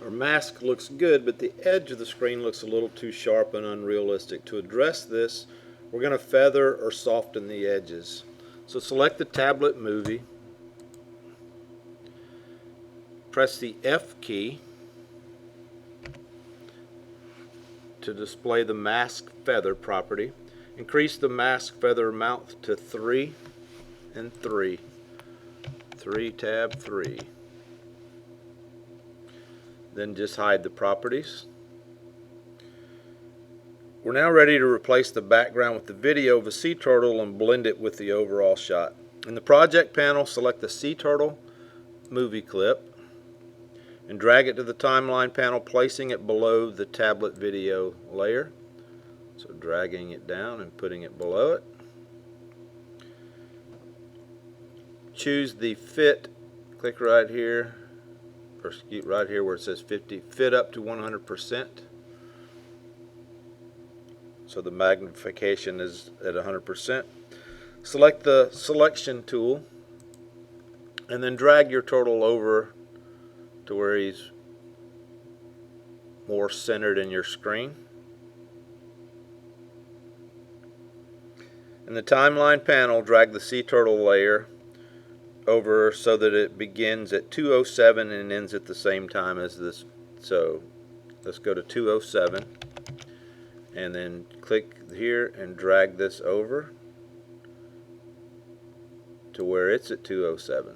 Our mask looks good, but the edge of the screen looks a little too sharp and unrealistic. To address this, we're going to feather or soften the edges. So select the tablet movie, press the F key to display the mask feather property. Increase the mask feather amount to 3 and 3. 3 tab 3. Then just hide the properties. We're now ready to replace the background with the video of a sea turtle and blend it with the overall shot. In the project panel, select the sea turtle movie clip and drag it to the timeline panel, placing it below the tablet video layer. So dragging it down and putting it below it. Choose the fit, click right here, or right here where it says 50, fit up to 100%. So the magnification is at 100%. Select the selection tool and then drag your turtle over to where he's more centered in your screen. In the timeline panel, drag the sea turtle layer over so that it begins at 2:07 and ends at the same time as this. So let's go to 2:07 and then click here and drag this over to where it's at 2:07.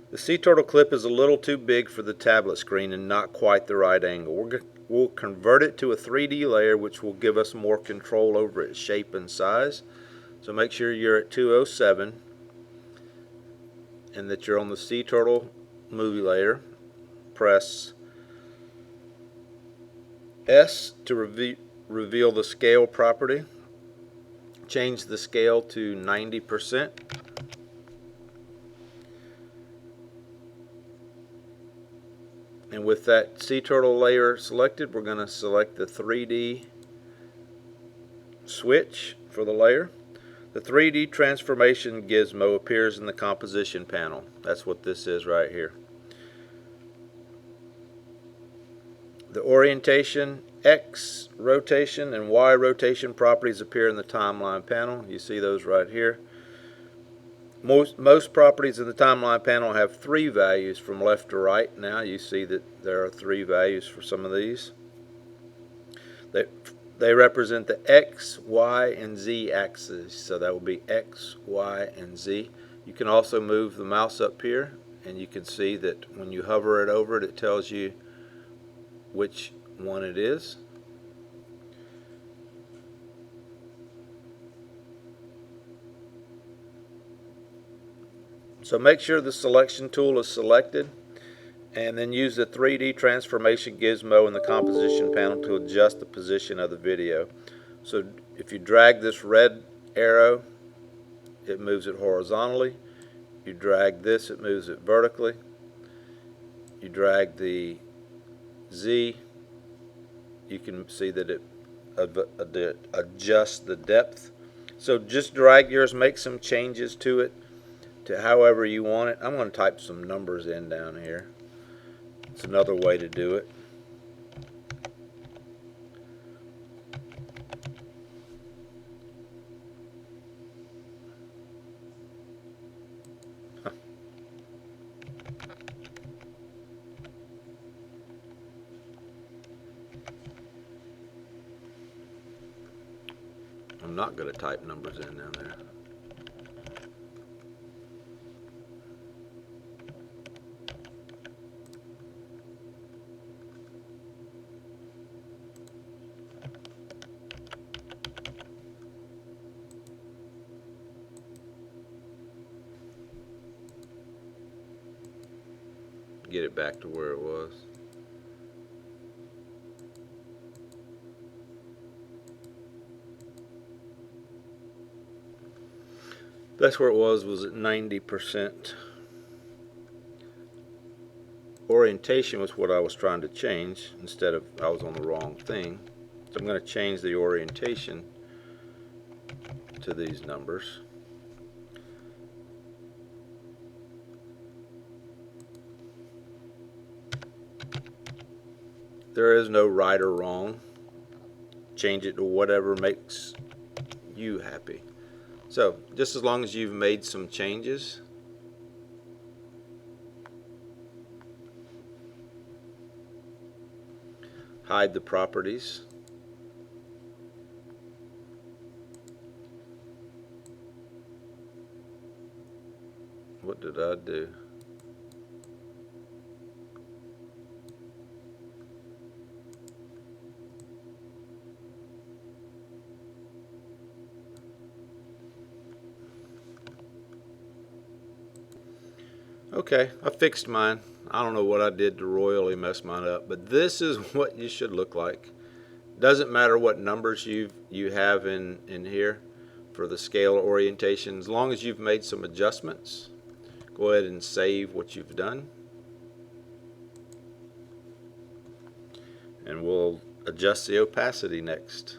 The sea turtle clip is a little too big for the tablet screen and not quite the right angle. We'll convert it to a 3D layer, which will give us more control over its shape and size. So make sure you're at 2:07 and that you're on the sea turtle movie layer. Press S to reveal the scale property. Change the scale to 90%. And with that sea turtle layer selected, we're going to select the 3D switch for the layer. The 3D transformation gizmo appears in the composition panel. That's what this is right here. The orientation, X rotation, and Y rotation properties appear in the timeline panel. You see those right here. Most properties in the timeline panel have 3 values from left to right. Now you see that there are 3 values for some of these. They represent the X, Y, and Z axes. So that will be X, Y, and Z. You can also move the mouse up here, and you can see that when you hover it over it, it tells you which one it is. So make sure the selection tool is selected and then use the 3D transformation gizmo in the composition panel to adjust the position of the video. So if you drag this red arrow, it moves it horizontally. You drag this, it moves it vertically. You drag the Z, you can see that it adjusts the depth. So just drag yours, make some changes to it to however you want it. I'm going to type some numbers in down here. It's another way to do it. I'm not going to type numbers in down there. Get it back to where it was. That's where it was at 90%. Orientation was what I was trying to change instead of I was on the wrong thing. So I'm going to change the orientation to these numbers. There is no right or wrong. Change it to whatever makes you happy. So just as long as you've made some changes, hide the properties. What did I do? Okay, I fixed mine. I don't know what I did to royally mess mine up, but this is what you should look like. Doesn't matter what numbers you have in here for the scale orientation. As long as you've made some adjustments, go ahead and save what you've done. And we'll adjust the opacity next.